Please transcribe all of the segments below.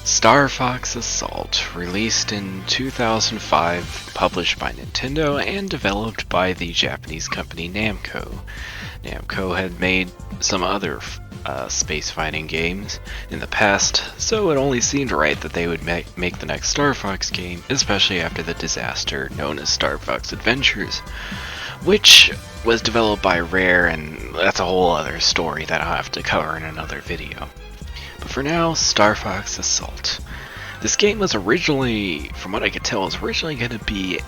Star Fox Assault, released in 2005, published by Nintendo and developed by the Japanese company Namco. Namco had made some other space fighting games in the past, so it only seemed right that they would make the next Star Fox game, especially after the disaster known as Star Fox Adventures, which was developed by Rare, and that's a whole other story that I'll have to cover in another video. But for now, Star Fox Assault. This game was originally, from what I could tell, was originally going to be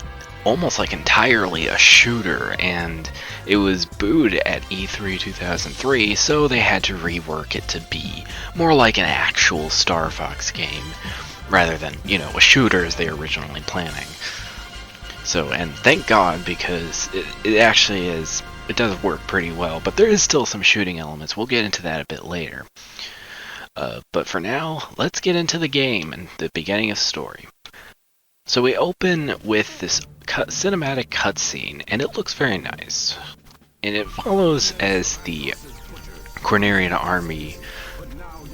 almost like entirely a shooter, and it was booed at E3 2003, so they had to rework it to be more like an actual Star Fox game, rather than, a shooter as they were originally planning. So, and thank God, because it actually is, it does work pretty well, but there is still some shooting elements. We'll get into that a bit later. But for now, let's get into the game and the beginning of the story. So we open with this cinematic cutscene, and it looks very nice. And it follows as the Cornerian army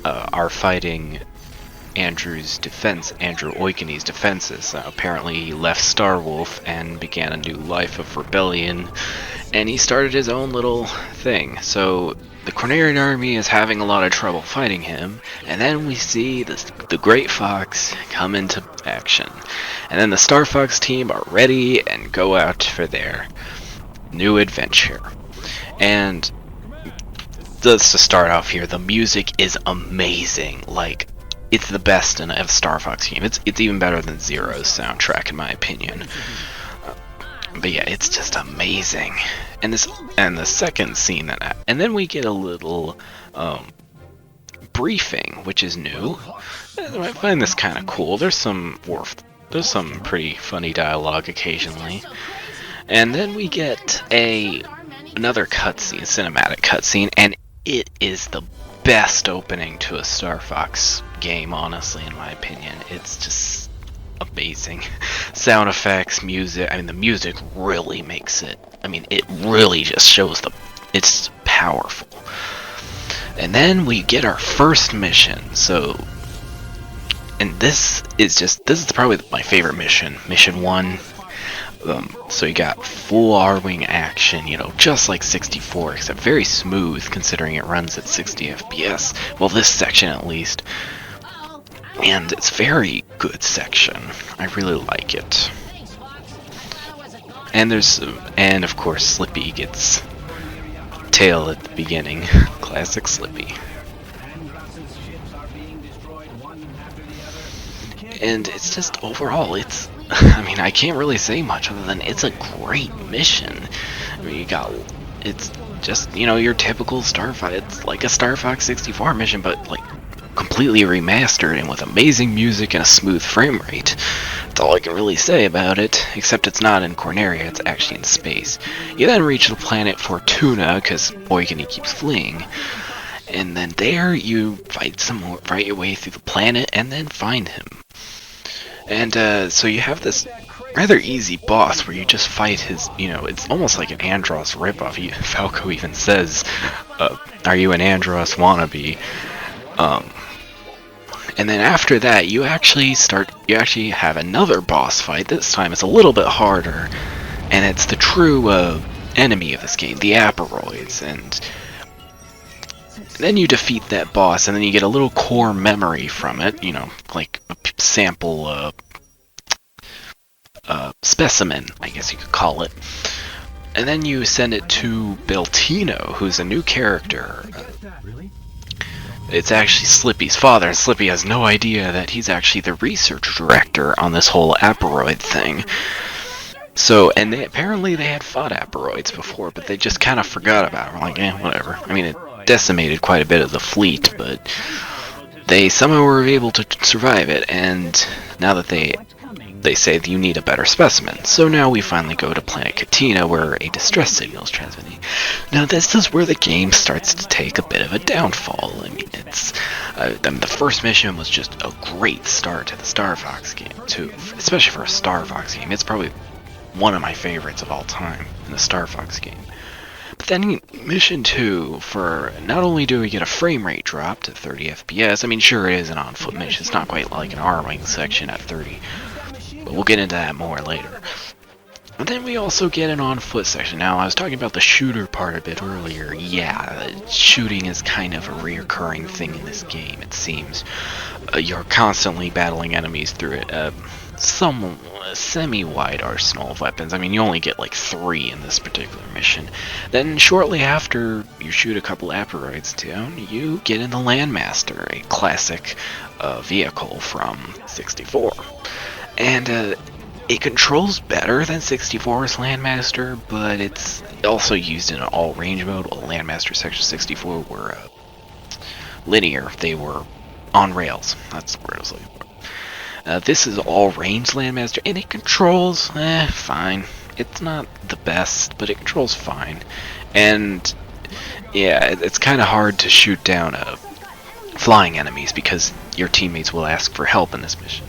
are fighting Andrew Oikeni's defenses. Apparently he left Starwolf and began a new life of rebellion, and he started his own little thing. So the Cornerian army is having a lot of trouble fighting him, and then we see the Great Fox come into action. And then the Star Fox team are ready and go out for their new adventure. And just to start off here, the music is amazing. Like, it's the best in a Star Fox game. It's even better than Zero's soundtrack, in my opinion. But yeah, it's just amazing. And the second scene and then we get a little briefing, which is new. I find this kind of cool. There's some pretty funny dialogue occasionally. And then we get another cutscene, cinematic cutscene, and it is the best opening to a Star Fox game, honestly, in my opinion. It's just amazing. Sound effects, music. The music really makes it. It really just shows it's powerful. And then we get our first mission. And this is probably my favorite mission. Mission 1. So you got full R-Wing action, just like 64, except very smooth considering it runs at 60 FPS. Well, this section at least. And it's very good section. I really like it. And of course Slippy gets tail at the beginning. Classic Slippy. And it's just overall, I can't really say much other than it's a great mission. It's just, your typical Star Fox. It's like a Star Fox 64 mission, but like completely remastered and with amazing music and a smooth frame rate. That's all I can really say about it, except it's not in Corneria, it's actually in space. You then reach the planet Fortuna, because Oikeni keeps fleeing, and then there you fight your way through the planet and then find him. And so you have this rather easy boss where you just fight his, it's almost like an Andros ripoff. Falco even says, are you an Andros wannabe? And then after that, you actually have another boss fight. This time it's a little bit harder, and it's the true enemy of this game, the Aperoids. And then you defeat that boss, and then you get a little core memory from it, like a sample specimen, I guess you could call it. And then you send it to Beltino, who's a new character. It's actually Slippy's father, and Slippy has no idea that he's actually the research director on this whole Aperoid thing. So, and apparently they had fought Aperoids before, but they just kind of forgot about it. We're like, whatever. It decimated quite a bit of the fleet, but they somehow were able to survive it, and now that they say that you need a better specimen. So now we finally go to Planet Katina, where a distress signal is transmitting. Now this is where the game starts to take a bit of a downfall. The first mission was just a great start to the Star Fox game, too. Especially for a Star Fox game. It's probably one of my favorites of all time in the Star Fox game. But Then mission 2, for not only do we get a frame rate drop to 30 FPS, I mean sure it is an on-foot mission, it's not quite like an R-Wing section at 30, but we'll get into that more later. And then we also get an on-foot section. Now, I was talking about the shooter part a bit earlier. Yeah, shooting is kind of a reoccurring thing in this game, it seems. You're constantly battling enemies through it. Some semi-wide arsenal of weapons. I mean, you only get like 3 in this particular mission. Then, shortly after you shoot a couple aperoids down, you get in the Landmaster, a classic vehicle from 64. And, it controls better than 64's Landmaster, but it's also used in an all-range mode, while Landmaster Section 64 were linear. They were on rails. That's the word I was looking for. This is all-range Landmaster, and it controls, fine. It's not the best, but it controls fine. And, yeah, it's kind of hard to shoot down flying enemies, because your teammates will ask for help in this mission.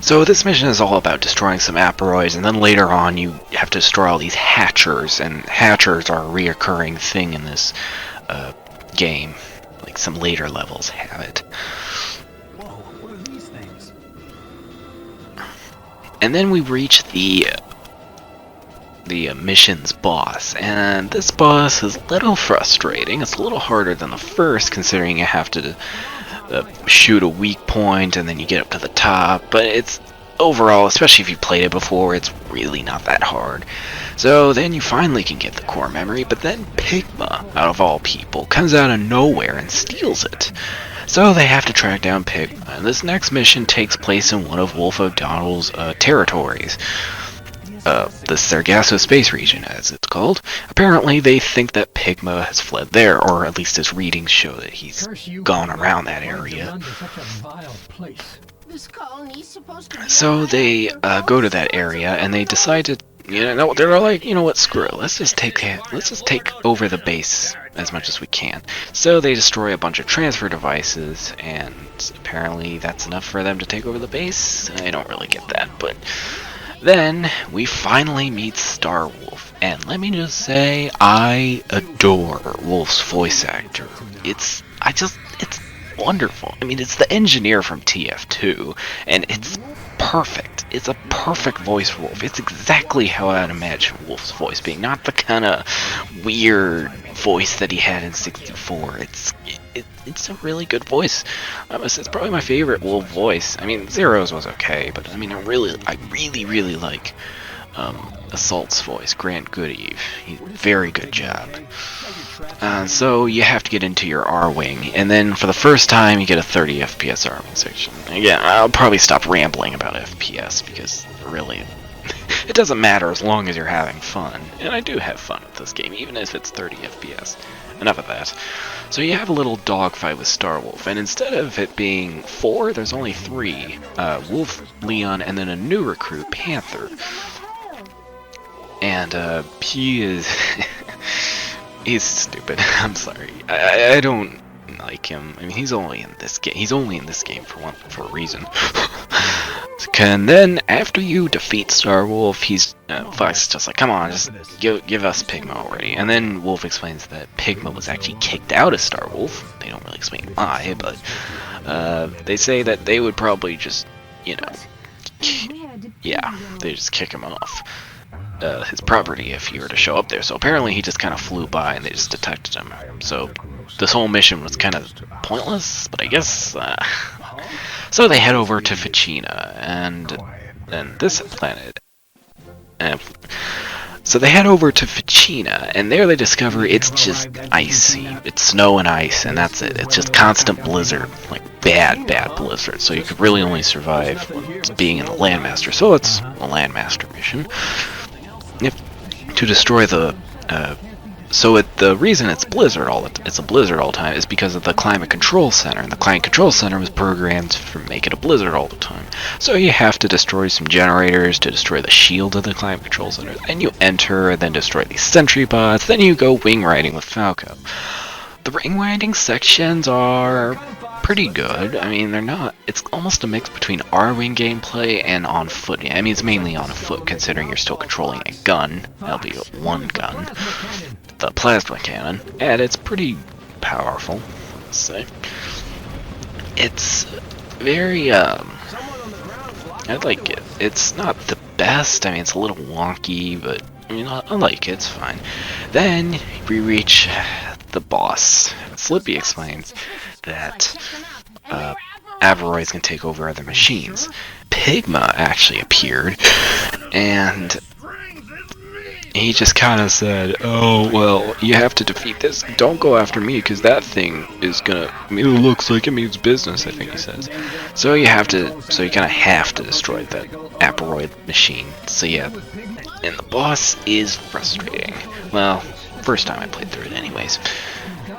So this mission is all about destroying some aperoids, and then later on you have to destroy all these hatchers, and hatchers are a reoccurring thing in this game. Like some later levels have it. Whoa, what are these things? And then we reach the mission's boss, and this boss is a little frustrating. It's a little harder than the first, considering you have to shoot a weak point and then you get up to the top, but it's overall, especially if you played it before, it's really not that hard. So then you finally can get the core memory, but then Pigma, out of all people, comes out of nowhere and steals it. So they have to track down Pigma, and this next mission takes place in one of Wolf O'Donnell's territories. The Sargasso Space Region, as it's called. Apparently, they think that Pigma has fled there, or at least his readings show that he's gone around that area. So they go to that area, and they decide to, they're like, you know what, screw it, let's just take over the base as much as we can. So they destroy a bunch of transfer devices, and apparently that's enough for them to take over the base. I don't really get that, but then we finally meet Star Wolf, and let me just say, I adore Wolf's voice actor. It's wonderful. I mean, it's the engineer from TF2, and it's perfect. It's a perfect voice for Wolf. It's exactly how I'd imagine Wolf's voice being, not the kind of weird voice that he had in 64. It's a really good voice. It's probably my favorite Wolf voice. I mean, Zero's was okay, but I mean, I really like Assault's voice, Grant Goodeve. Very good job. So you have to get into your R-Wing, and then for the first time you get a 30 FPS R-Wing section. Again, I'll probably stop rambling about FPS, because really, it doesn't matter as long as you're having fun. And I do have fun with this game, even if it's 30 FPS. Enough of that. So you have a little dogfight with Star Wolf, and instead of it being 4, there's only 3. Wolf, Leon, and then a new recruit, Panther. And he is he's stupid. I'm sorry. I don't like him. I mean, he's only in this game. He's only in this game for a reason. And then after you defeat Star Wolf, Fox is just like, come on, just give us Pigma already. And then Wolf explains that Pigma was actually kicked out of Star Wolf. They don't really explain why, but they say that they would probably just, they just kick him off his property if you were to show up there. So apparently he just kind of flew by and they just detected him. So this whole mission was kind of pointless, but I guess so they head over to Ficina and this planet. So they head over to Ficina, and there they discover it's just icy. It's snow and ice, and that's it. It's just constant blizzard, like bad blizzard. So you could really only survive being in the Landmaster. So it's a Landmaster mission. To destroy the the reason it's a blizzard all the time is because of the climate control center, and the climate control center was programmed to make it a blizzard all the time. So you have to destroy some generators to destroy the shield of the climate control center. Then you enter and then destroy these sentry bots. Then you go wing riding with Falco. The ring riding sections are pretty good. I mean, it's almost a mix between R-Wing gameplay and on foot. I mean, it's mainly on foot, considering you're still controlling a gun, albeit one gun. the plasma cannon, and it's pretty powerful, let's say. It's very, I like it. It's not the best, I mean, it's a little wonky, but, I mean, I like it, it's fine. Then, we reach the boss. Slippy explains that, Aberroids can take over other machines. Pigma actually appeared, and he just kind of said, "Oh, well, you have to defeat this. Don't go after me, because that thing is gonna, I mean, it looks like it means business," I think he says. So you kind of have to destroy that Aberroid machine. So yeah, and the boss is frustrating. Well, first time I played through it anyways.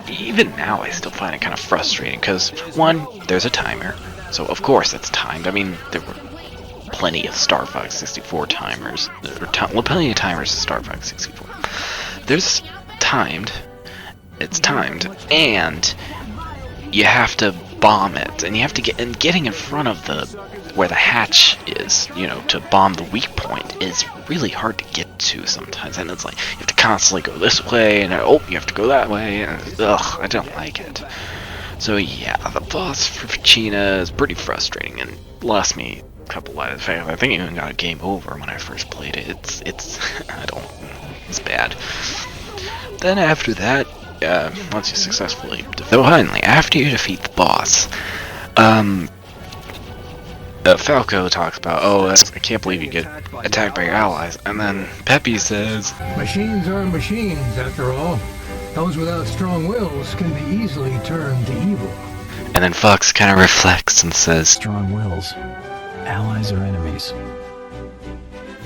Even now I still find it kind of frustrating, because one, there's a timer, so of course it's timed. I mean, there were plenty of Star Fox 64 timers, plenty of timers in Star Fox 64. There's it's timed, and you have to bomb it, and you have to getting in front of where the hatch is, you know, to bomb the weak point is really hard to get to sometimes, and it's like, you have to constantly go this way, and you have to go that way, and ugh, I don't like it. So yeah, the boss for China is pretty frustrating, and lost me a couple lives. In fact, I think I even got a game over when I first played it. It's it's bad. Then after that, once you successfully, finally, after you defeat the boss, Falco talks about, "Oh, I can't believe you get attacked by your allies," and then Peppy says, "Machines are machines, after all. Those without strong wills can be easily turned to evil." And then Fox kind of reflects and says, "Strong wills. Allies or enemies?"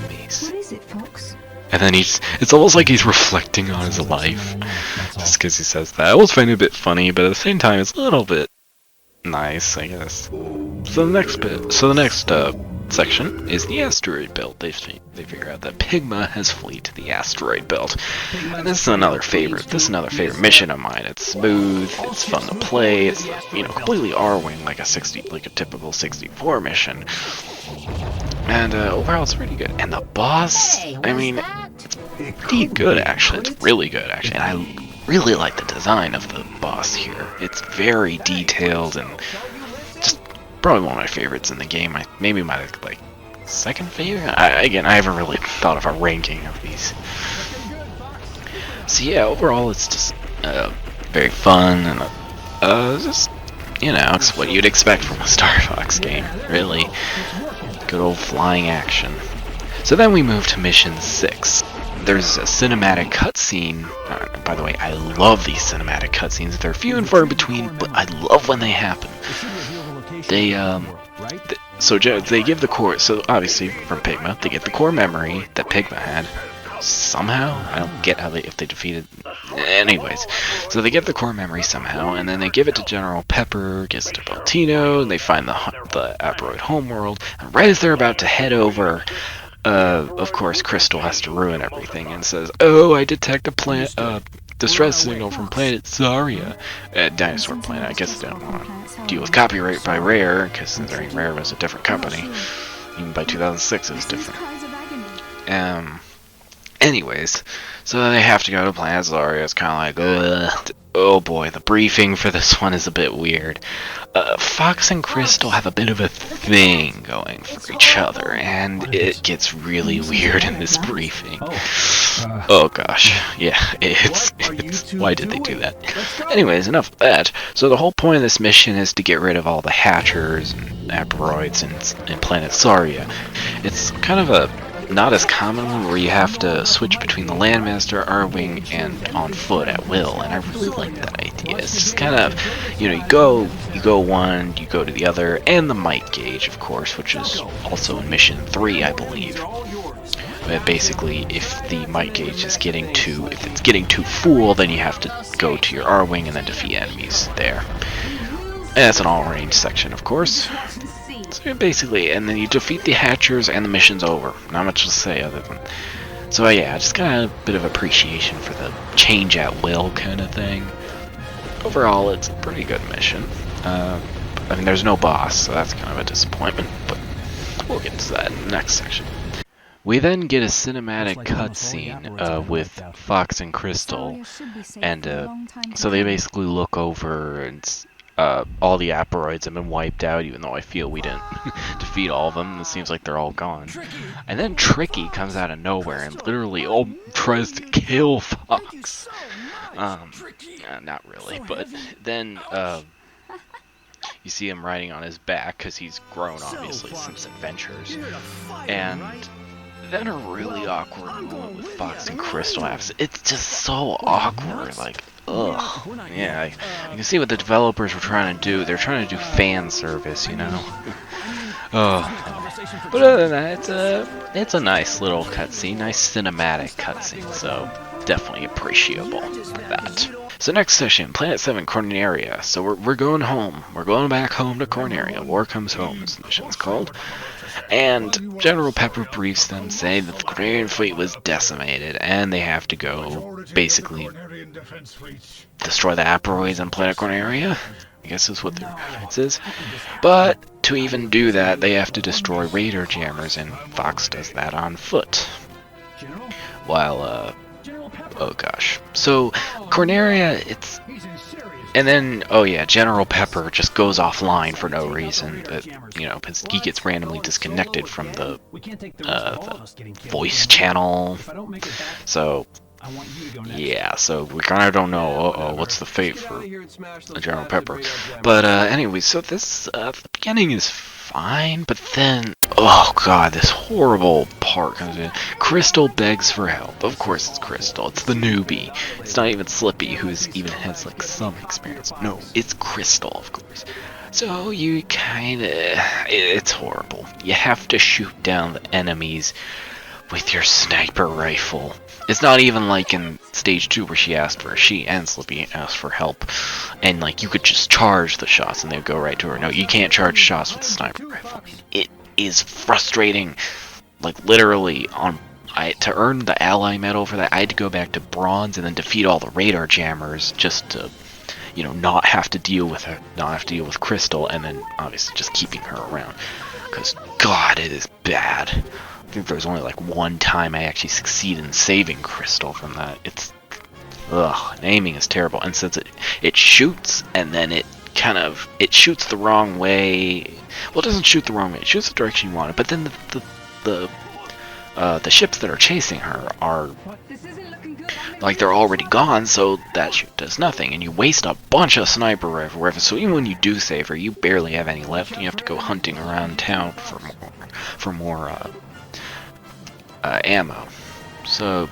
What is it, Fox? And then it's almost like he's reflecting on his life, just because he says that. I always find it a bit funny, but at the same time, it's a little bit nice, I guess. So the next section is the asteroid belt. They figure out that Pigma has fled to the asteroid belt, and this is another favorite. This is another favorite mission of mine. It's smooth, it's fun to play. It's, you know, completely R-wing, like a typical 64 mission. And overall, it's pretty good. And the boss, I mean, it's pretty good actually. It's really good actually. And I really like the design of the boss here. It's very detailed and just probably one of my favorites in the game. Maybe my like second favorite. Again, I haven't really thought of a ranking of these. So yeah, overall it's just very fun and just, you know, it's what you'd expect from a Star Fox game, really. Good old flying action. So then we move to mission 6. There's a cinematic cutscene. By the way, I love these cinematic cutscenes. They're few and far between, but I love when they happen. They give the core. So obviously from Pigma, they get the core memory that Pigma had. Somehow, I don't get how if they defeated. Anyways, so they get the core memory somehow, and then they give it to General Pepper, gets to Baltino, and they find the Aberroid homeworld. And right as they're about to head over, of course, Crystal has to ruin everything and says, "Oh, I detect a distress signal from planet Zarya," dinosaur planet. I guess they don't want to deal with copyright by Rare, because considering Rare was a different company. Even by 2006, it was different. Anyways, so they have to go to Planet Zarya. It's kind of like, ugh. Oh boy, the briefing for this one is a bit weird. Fox and Crystal have a bit of a thing going for each other, and it gets really weird in this briefing. Oh gosh, yeah, it's why did they do that? Anyways, enough of that. So the whole point of this mission is to get rid of all the Hatchers and Aberroids in Planet Zarya. It's kind of a not as common one where you have to switch between the Landmaster, R-Wing, and on foot at will, and I really like that idea. It's just kind of, you know, you go one, you go to the other, and the might gauge, of course, which is also in mission 3, I believe. But basically, if the might gauge is getting too full, then you have to go to your R-Wing and then defeat enemies there. And that's an all-range section, of course. So basically, and then you defeat the Hatchers and the mission's over. Not much to say other than... So yeah, just kind of a bit of appreciation for the change at will kind of thing. Overall, it's a pretty good mission. I mean, there's no boss, so that's kind of a disappointment, but we'll get to that in the next section. We then get a cinematic cutscene with Fox and Crystal, and so they basically look over and all the asteroids have been wiped out, even though I feel we didn't defeat all of them. It seems like they're all gone. And then Tricky comes out of nowhere and literally tries to kill Fox. Not really, but then you see him riding on his back because he's grown, obviously, since Adventures. And then a really awkward moment with Fox and Crystal happens. It's just so awkward, like, ugh. Yeah, I can see what the developers were trying to do. They're trying to do fan service, you know? But other than that, it's a nice little cutscene, nice cinematic cutscene, so definitely appreciable for that. So next session, Planet 7, Corneria. So we're going home. We're going back home to Corneria. War Comes Home, this mission's called. And General Pepper briefs them, saying that the Cornerian fleet was decimated, and they have to go, basically, destroy the asteroids on planet Corneria. I guess is what the reference is. But to even do that, they have to destroy radar jammers, and Fox does that on foot. While, oh gosh. So, Corneria, it's... And then, oh yeah, General Pepper just goes offline for no reason. You know, because he gets randomly disconnected from the voice channel. So, yeah, so we kind of don't know, what's the fate for General Pepper. But anyway, so this, the beginning is fine, but then, oh god, this horrible part comes in. Crystal begs for help. Of course it's Crystal, it's the newbie. It's not even Slippy, who's even has like some experience. No, it's Crystal, of course. So you kinda, it's horrible. You have to shoot down the enemies with your sniper rifle. It's not even like in stage 2 where she and Slippy asked for help, and like you could just charge the shots and they would go right to her. No, you can't charge shots with the sniper rifle. It is frustrating. Like literally, to earn the ally medal for that, I had to go back to bronze and then defeat all the radar jammers just to, you know, not have to deal with her, not have to deal with Crystal, and then obviously just keeping her around. Because God, it is bad. I think there's only like one time I actually succeed in saving Crystal from that. It's, ugh, aiming is terrible. And since it shoots, and then it shoots the wrong way. Well, it doesn't shoot the wrong way. It shoots the direction you want it. But then the ships that are chasing her are like they're already gone, so that shoot does nothing, and you waste a bunch of sniper rifles. So even when you do save her, you barely have any left, and you have to go hunting around town for more ammo. So,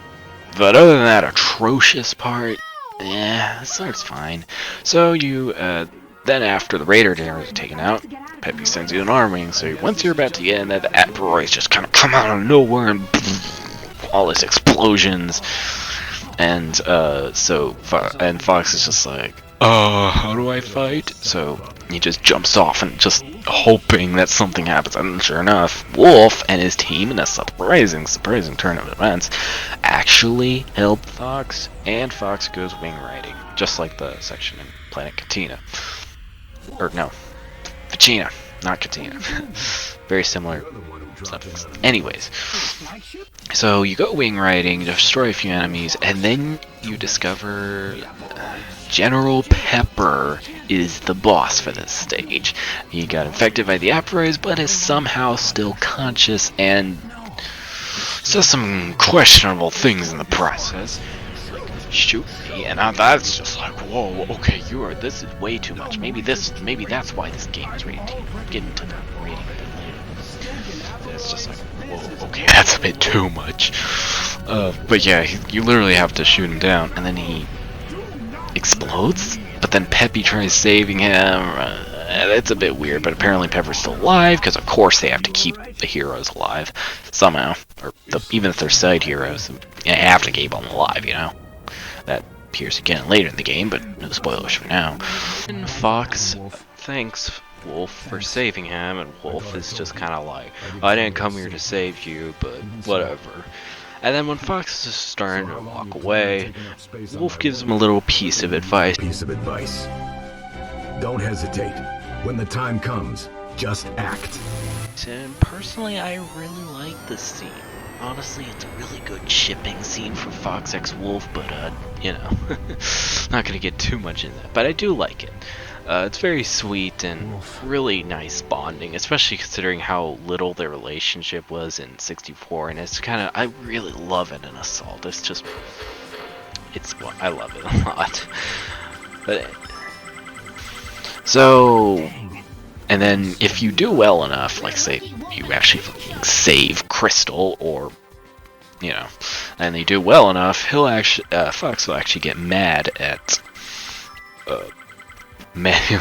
but other than that atrocious part, yeah, this part's fine. So you, then after the radar jammers are taken out, Peppy sends you an army, so once you're about to get in there, the asteroids just kind of come out of nowhere and all this explosions, and and Fox is just like, how do I fight? So he just jumps off and just hoping that something happens, and sure enough, Wolf and his team, in a surprising turn of events, actually help Fox, and Fox goes wing riding, just like the section in Planet Katina. Or no, Vagina, not Katina. Very similar subjects. Anyways, so you go wing riding, destroy a few enemies, and then you discover General Pepper is the boss for this stage. He got infected by the asteroids, but is somehow still conscious and says some questionable things in the process. Like, shoot me, and that's just like, whoa, okay, this is way too much. Maybe that's why this game is rated T. We'll get into the rating a bit later. It's just like, whoa, okay, that's a bit too much. But yeah, you literally have to shoot him down, and then he explodes, but then Peppy tries saving him. It's a bit weird, but apparently Pepper's still alive, because of course they have to keep the heroes alive somehow, or even if they're side heroes, they have to keep them alive, you know. That appears again later in the game, but no spoilers for now. And Fox thanks Wolf for saving him, and Wolf is just kind of like, I didn't come here to save you, but whatever. And then when Fox is starting to walk away, Wolf gives him a little piece of advice. Don't hesitate. When the time comes, just act. And personally, I really like this scene. honestly, it's a really good shipping scene for Fox X Wolf, but, you know, not gonna get too much in that. But I do like it. It's very sweet and really nice bonding, especially considering how little their relationship was in 64, and it's kind of, I really love it in Assault. It's just, I love it a lot. But, so, and then if you do well enough, like say you actually fucking save Crystal, or you know, and you do well enough, he'll actually Fox will actually get mad at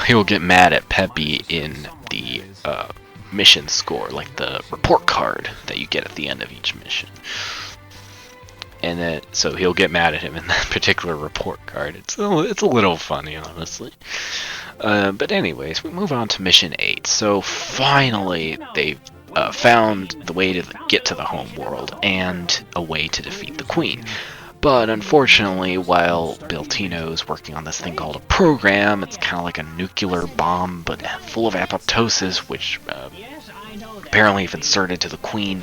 he'll get mad at Peppy in the mission score, like the report card that you get at the end of each mission. And then, so he'll get mad at him in that particular report card. It's a little funny, honestly. But anyways, we move on to Mission 8. So finally, they've found the way to get to the home world and a way to defeat the Queen. But unfortunately, while Beltino's working on this thing called a program, it's kind of like a nuclear bomb, but full of apoptosis, which apparently if inserted to the Queen,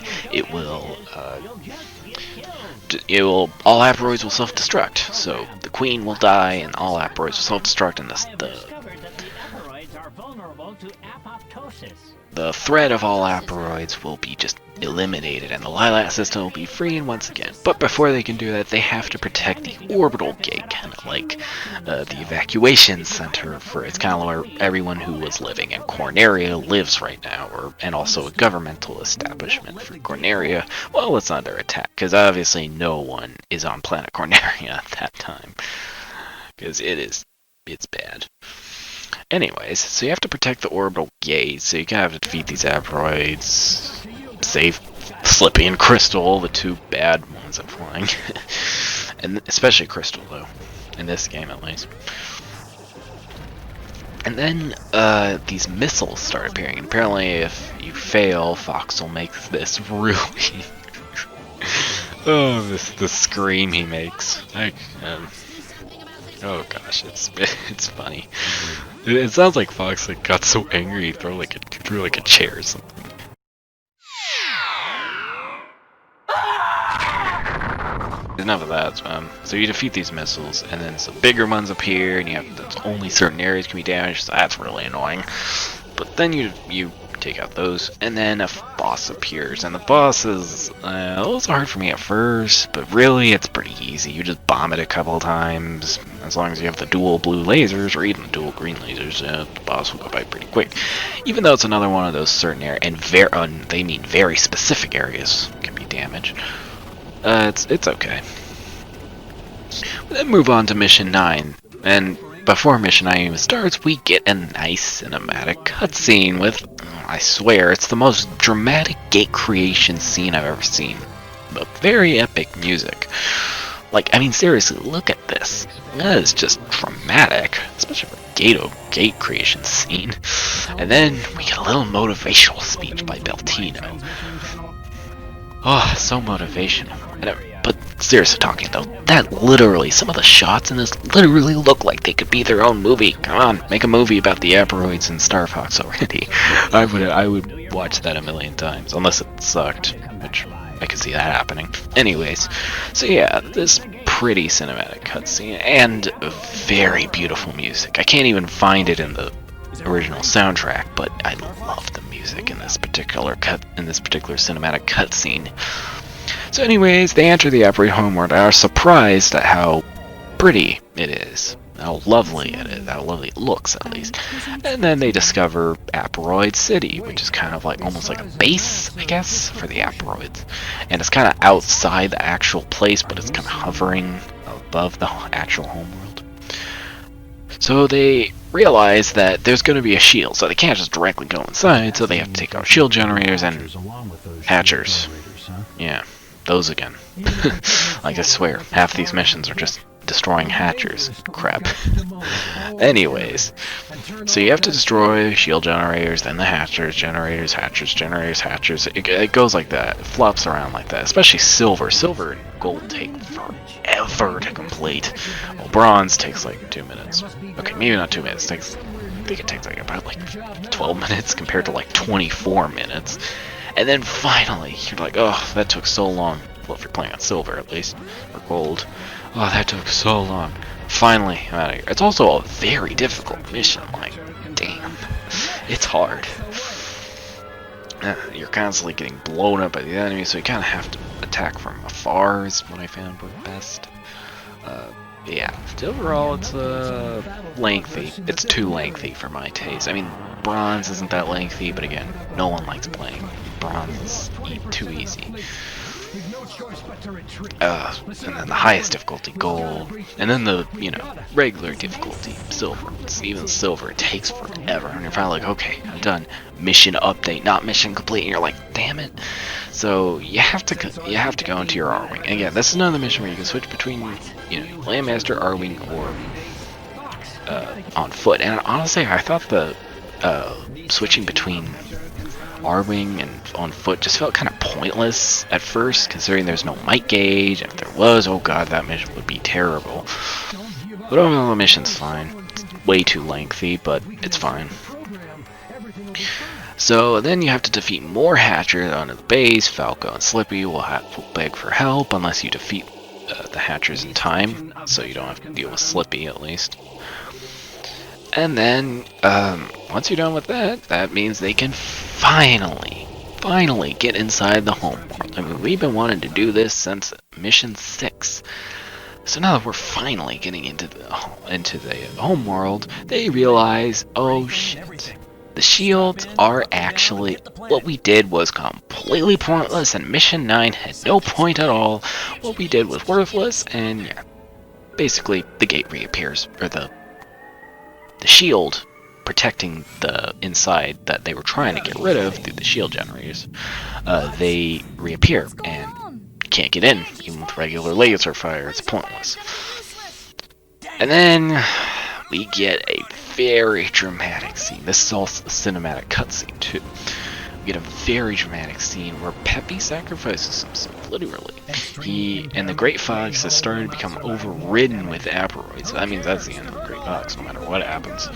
all aporoids will self-destruct. So the Queen will die, and all aporoids will self-destruct, and the threat of all aporoids will be just eliminated, and the Lilac system will be free once again. But before they can do that, they have to protect the orbital gate, kind of like the evacuation center for, it's kind of where everyone who was living in Corneria lives right now, and also a governmental establishment for Corneria. Well, it's under attack, because obviously no one is on planet Corneria at that time, because it's bad. Anyways, so you have to protect the orbital gate, so you kind of have to defeat these aporoids, save Slippy and Crystal, the two bad ones at flying. And especially Crystal, though, in this game at least. And then these missiles start appearing, and apparently if you fail, Fox will make this really... the scream he makes. Oh gosh, it's funny. It sounds like Fox got so angry he threw like a chair or something. Enough of that. So you defeat these missiles, and then some bigger ones appear, and only certain areas can be damaged. So that's really annoying. But then you take out those, and then a boss appears, and the boss is a little hard for me at first, but really it's pretty easy. You just bomb it a couple of times, as long as you have the dual blue lasers or even the dual green lasers. The boss will go by pretty quick, even though it's another one of those certain areas, and they mean very specific areas can be damaged. It's okay. We then move on to Mission 9, and before Mission 9 even starts, we get a nice cinematic cutscene with, I swear, it's the most dramatic gate creation scene I've ever seen. But very epic music. Like, I mean, seriously, look at this. That is just dramatic, especially for a gate creation scene. And then we get a little motivational speech by Beltino. Oh, so motivational. But seriously talking though, some of the shots in this literally look like they could be their own movie. Come on, make a movie about the aporoids and Star Fox already. I would watch that a million times, unless it sucked, which I could see that happening. Anyways, so yeah, this pretty cinematic cutscene and very beautiful music. I can't even find it in the original soundtrack, but I love the music in this particular cinematic cutscene. So anyways, they enter the aporoid homeworld and are surprised at how pretty it is, how lovely it is, how lovely it looks at least. And then they discover Aporoid City, which is kind of like almost like a base, I guess, for the aporoids. And it's kind of outside the actual place, but it's kind of hovering above the actual homeworld. So they realize that there's going to be a shield, so they can't just directly go inside, so they have to take out shield generators and hatchers. Yeah, those again. Like, I swear, half these missions are just destroying hatchers. Crap. Anyways, so you have to destroy shield generators, then the hatchers, generators, hatchers, generators, hatchers. It goes like that. It flops around like that. Especially silver. Silver and gold take forever to complete. Well, bronze takes like 2 minutes. Okay, maybe not 2 minutes. I think it takes like about like 12 minutes compared to like 24 minutes. And then finally, you're like, oh, that took so long. Well, if you're playing on silver at least, or gold. Oh, that took so long. Finally, I'm out of here. It's also a very difficult mission, like, damn. It's hard. You're constantly getting blown up by the enemy, so you kind of have to attack from afar is what I found worked best. Yeah, overall it's lengthy. It's too lengthy for my taste. I mean, bronze isn't that lengthy, but again, no one likes playing bronze. Is too easy. And then the highest difficulty, gold, and then the, regular difficulty, silver. Even silver, it takes forever, and you're finally like, okay, I'm done. Mission update, not mission complete, and you're like, damn it. So you have to go into your R-Wing. And again, this is another mission where you can switch between, Landmaster, R-Wing, or on foot. And honestly, I thought the switching between R-Wing and on foot just felt kind of pointless at first, considering there's no might gauge, and if there was, oh god, that mission would be terrible. But overall, the mission's fine. It's way too lengthy, but it's fine. So then you have to defeat more Hatchers onto the base. Falco and Slippy will beg for help unless you defeat the Hatchers in time, so you don't have to deal with Slippy at least. And then, once you're done with that, that means they can finally get inside the home world. I mean, we've been wanting to do this since Mission 6. So now that we're finally getting into the home world, they realize, oh shit, the shields are actually, what we did was completely pointless, and Mission 9 had no point at all. What we did was worthless, and yeah, basically the gate reappears, or the shield protecting the inside that they were trying to get rid of through the shield generators, they reappear, and you can't get in, even with regular laser fire. It's pointless. And then we get a very dramatic scene. This is also a cinematic cutscene too. We get a very dramatic scene where Peppy sacrifices himself, literally. He and the Great Fox is starting to become overridden with aperoids. That means that's the end of the Great Fox, no matter what happens.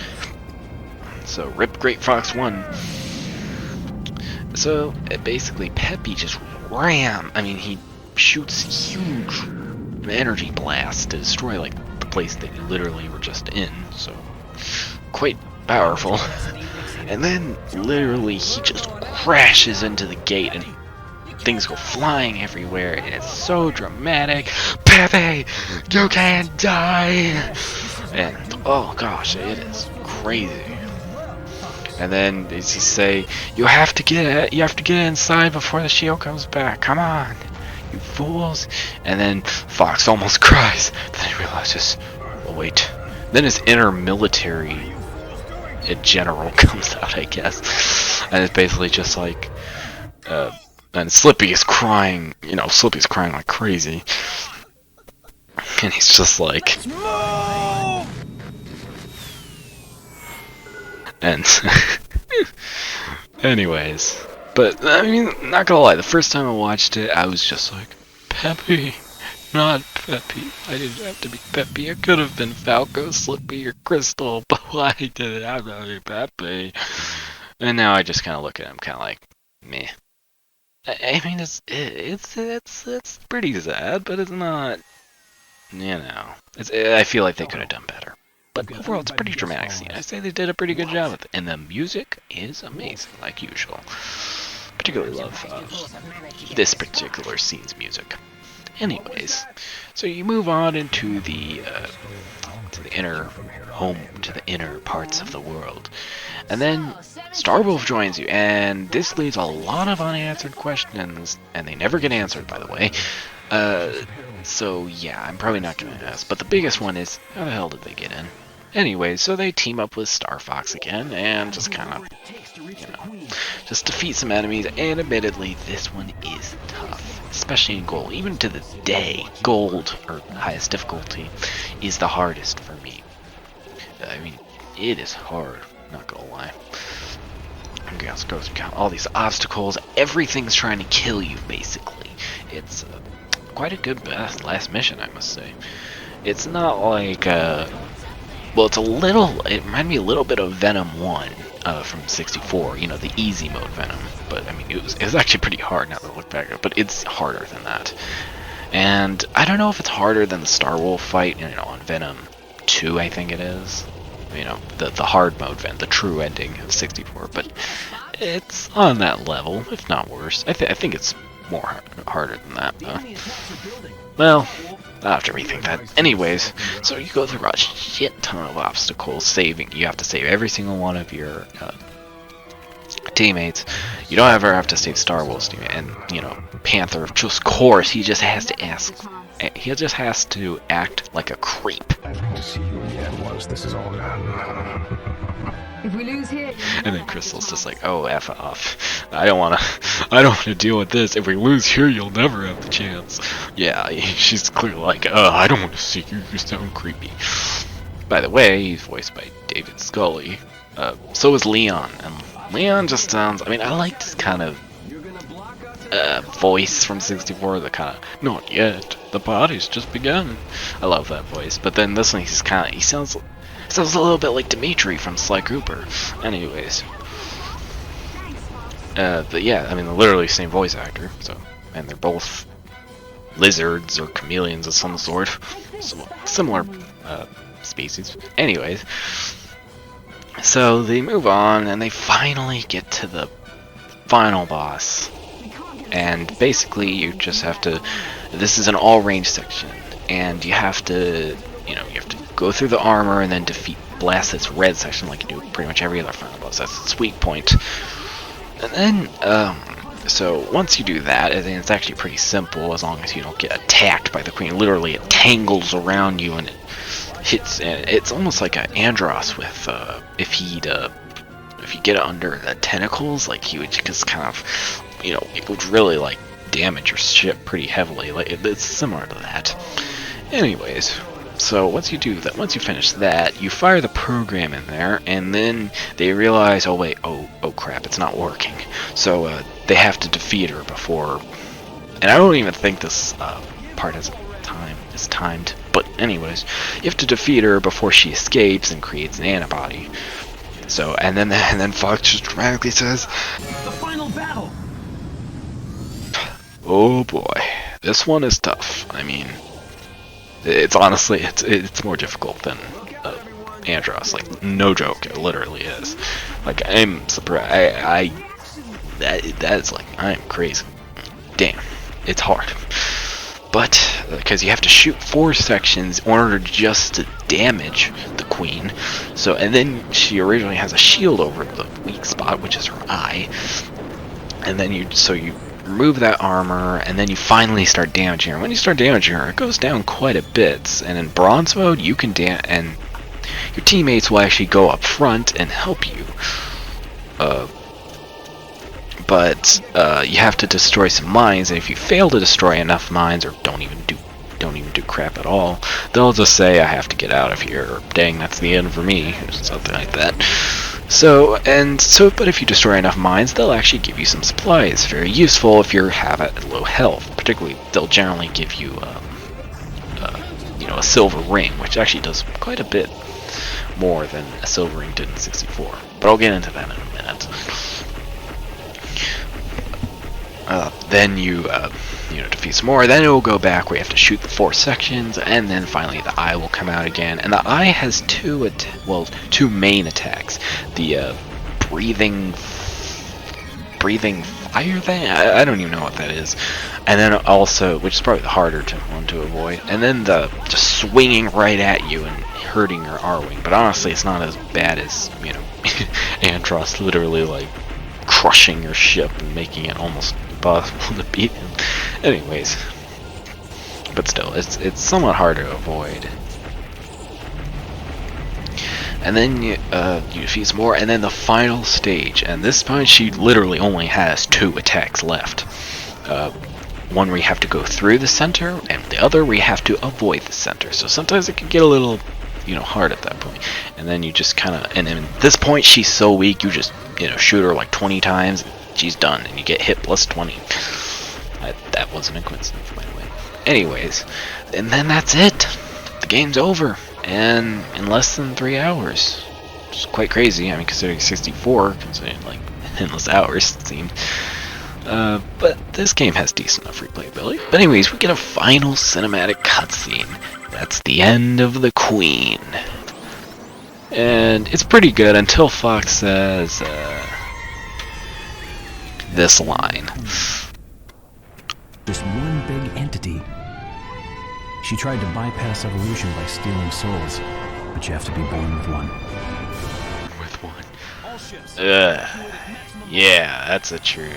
So, rip Great Fox 1. So, basically, Peppy just he shoots huge energy blasts to destroy, like, the place that you literally were just in. So, quite powerful. And then, literally, he just crashes into the gate, and things go flying everywhere, and it's so dramatic. Pepe, you can't die! And, oh gosh, it is crazy. And then, does he say, you have to get inside before the shield comes back, come on, you fools. And then, Fox almost cries, but then he realizes, oh wait. Then his inner military general comes out, I guess, and it's basically just like, and Slippy is crying, Slippy's crying like crazy, and he's just like, and anyways, but I mean, not gonna lie, the first time I watched it, I was just like, Peppy. Not Peppy. I didn't have to be Peppy. It could have been Falco, Slippy, or Crystal, but why did it have to be Peppy? And now I just kind of look at him, kind of like, meh. I mean, it's pretty sad, but it's not, I feel like they could have done better. But overall, it's a pretty dramatic scene. I say they did a pretty good job with it, and the music is amazing, like usual. Particularly love this particular scene's music. Anyways, so you move on into the inner parts of the world, and then Starwolf joins you, and this leaves a lot of unanswered questions, and they never get answered, by the way. So yeah, I'm probably not gonna ask, but the biggest one is, how the hell did they get in? Anyway, so they team up with Star Fox again, and just kind of, just defeat some enemies, and admittedly, this one is tough, especially in gold. Even to this day, gold, or highest difficulty, is the hardest for me. I mean, it is hard, not gonna lie. Okay, let's go count all these obstacles. Everything's trying to kill you, basically. It's quite a good last mission, I must say. It's not like, well, it reminded me a little bit of Venom 1 from 64, the easy mode Venom. But, I mean, mean, it was actually pretty hard now that I look back at it, but it's harder than that. And I don't know if it's harder than the Star Wolf fight, on Venom 2, I think it is. The hard mode Venom, the true ending of 64, but it's on that level, if not worse. I think it's more harder than that, though. Well, I'll have to rethink that. Anyways, so you go through a shit ton of obstacles, you have to save every single one of your teammates. You don't ever have to save Star Wolf's teammate, and Panther, just course, he just has to act like a creep. I've got to see you again once this is all done. If we lose here, And then Crystal's just like, oh, F off. I don't want to deal with this. If we lose here, you'll never have the chance. Yeah, she's clearly like, I don't want to see you. You sound creepy. By the way, he's voiced by David Scully. So is Leon. And Leon just sounds, I like this kind of voice from 64, the kind of, not yet, the party's just begun. I love that voice. But then this one, he sounds a little bit like Dimitri from Sly Cooper. Anyways. But yeah, they're literally the same voice actor, so, and they're both lizards or chameleons of some sort. Similar species. Anyways. So they move on and they finally get to the final boss. And basically you just have to, this is an all range section, and you have to go through the armor and then blast this red section like you do pretty much every other final boss. That's the sweet point. And then, so once you do that, and it's actually pretty simple as long as you don't get attacked by the queen. Literally, it tangles around you and it hits. It's almost like an Andros with if you get it under the tentacles, like he would just kind of, it would really like damage your ship pretty heavily. Like it's similar to that. Anyways. So once you finish that, you fire the program in there, and then they realize, oh wait, oh crap, it's not working. So they have to defeat her before, and I don't even think this part is timed. But anyways, you have to defeat her before she escapes and creates an antibody. So and then Fox just dramatically says, The final battle! oh boy, this one is tough. It's honestly, it's more difficult than Andros. Like, no joke, it literally is. Like, I'm surprised. That's like, I'm crazy. Damn, it's hard. But because you have to shoot 4 sections in order just to damage the queen. So, and then she originally has a shield over the weak spot, which is her eye. And then you remove that armor, and then you finally start damaging her. When you start damaging her, it goes down quite a bit. And in bronze mode, you can and your teammates will actually go up front and help you. But you have to destroy some mines, and if you fail to destroy enough mines, or don't even do crap at all, they'll just say, I have to get out of here, or dang, that's the end for me, or something like that. But if you destroy enough mines, they'll actually give you some supplies. Very useful if you have it at low health. Particularly, they'll generally give you, a silver ring, which actually does quite a bit more than a silver ring did in 64. But I'll get into that in a minute. Then you defeat some more. Then it will go back where you have to shoot the 4 sections, and then finally the eye will come out again. And the eye has two main attacks: the breathing fire thing. I don't even know what that is. And then also, which is probably the harder one to avoid. And then the just swinging right at you and hurting your R-wing. But honestly, it's not as bad as Andros literally like crushing your ship and making it almost impossible to beat him. Anyways, but still, it's somewhat hard to avoid. And then you defeat some more, and then the final stage. And this time, she literally only has 2 attacks left. One where you have to go through the center, and the other where you have to avoid the center. So sometimes it can get a little, hard at that point. And then you just kind of, and at this point, she's so weak, you just, shoot her like 20 times, she's done, and you get hit plus 20. That wasn't a coincidence, by the way. Anyways, and then that's it. The game's over, and in less than 3 hours. Which is quite crazy. Considering 64, considering like endless hours, it seemed. But this game has decent enough replayability. But anyways, we get a final cinematic cutscene. That's the end of the Queen. And it's pretty good until Fox says this line. Just one big entity. She tried to bypass evolution by stealing souls, but you have to be born with one. With one. Yeah, that's a true.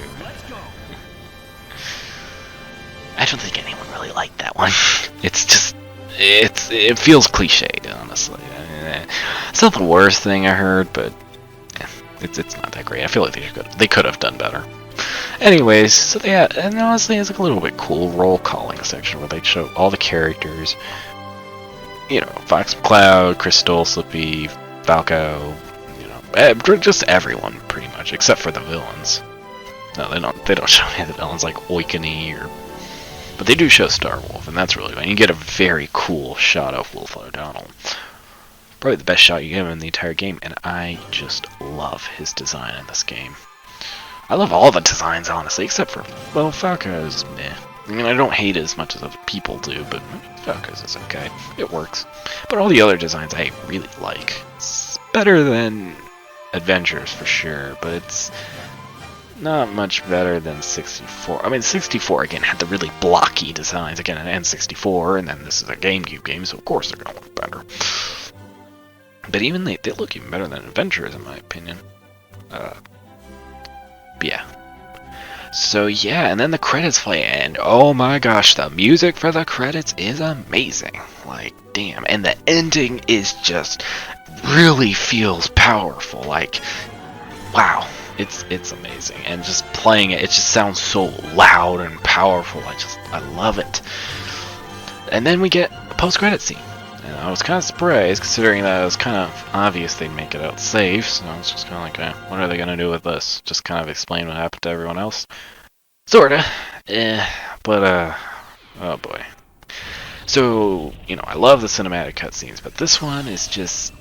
I don't think anyone really liked that one. It's just, it feels cliched, honestly. It's not the worst thing I heard, but it's not that great. I feel like they could have done better. Anyways, so yeah, and honestly, it's like a little bit cool roll calling section where they show all the characters. You know, Fox McCloud, Crystal, Slippy, Falco. You know, just everyone pretty much, except for the villains. No, they don't show any of the villains like Oikani or. But they do show Starwolf, and that's really fun. You get a very cool shot of Wolf O'Donnell. Probably the best shot you get in the entire game, and I just love his design in this game. I love all the designs, honestly, except for, well, Falco's meh. I mean, I don't hate it as much as other people do, but Falco's is okay. It works. But all the other designs I really like. It's better than Adventures, for sure, but it's not much better than 64. I mean, 64, again, had the really blocky designs. Again, an N64, and then this is a GameCube game, so of course they're going to look better. But even they look even better than Adventures, in my opinion. Yeah. So yeah, and then the credits play, and oh my gosh, the music for the credits is amazing. Like, damn. And the ending is just really feels powerful. Like, wow. It's amazing. And just playing it just sounds so loud and powerful. I love it. And then we get a post-credit scene. And I was kind of surprised, considering that it was kind of obvious they'd make it out safe, so I was just kind of like, what are they going to do with this? Just kind of explain what happened to everyone else? Sorta. But, oh boy. So, you know, I love the cinematic cutscenes, but this one is just,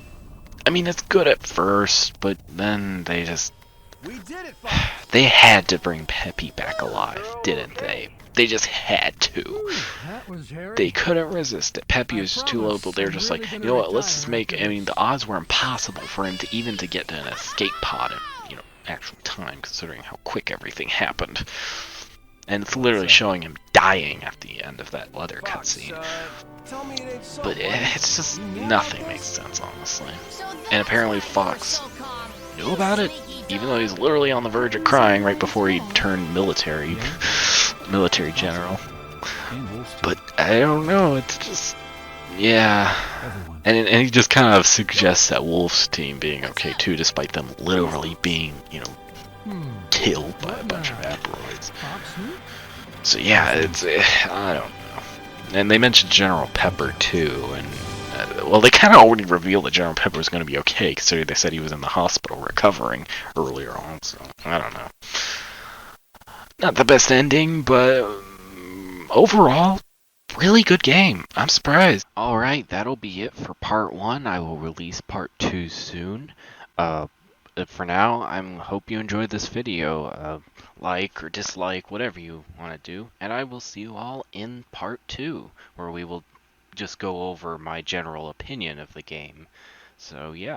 I mean, it's good at first, but then they just, they had to bring Peppy back alive, didn't they? They just had to. They couldn't resist it. Peppy was just too low, but they were just like, you know what, let's just make, I mean, the odds were impossible for him to even to get to an escape pod in, you know, actual time, considering how quick everything happened. And it's literally showing him dying at the end of that leather cutscene. But it's just, nothing makes sense, honestly. And apparently Fox knew about it, even though he's literally on the verge of crying right before he turned military general. But I don't know, it's just, yeah. And he just kind of suggests that Wolf's team being okay too, despite them literally being, you know, killed by a bunch of asteroids. So yeah, it's, I don't know. And they mentioned General Pepper too, and well, they kind of already revealed that General Pepper was going to be okay, considering they said he was in the hospital recovering earlier on, so I don't know. Not the best ending, but overall, really good game. I'm surprised. Alright, that'll be it for part 1. I will release part 2 soon. For now, I hope you enjoyed this video. Like or dislike, whatever you want to do. And I will see you all in part 2, where we will just go over my general opinion of the game. So yeah.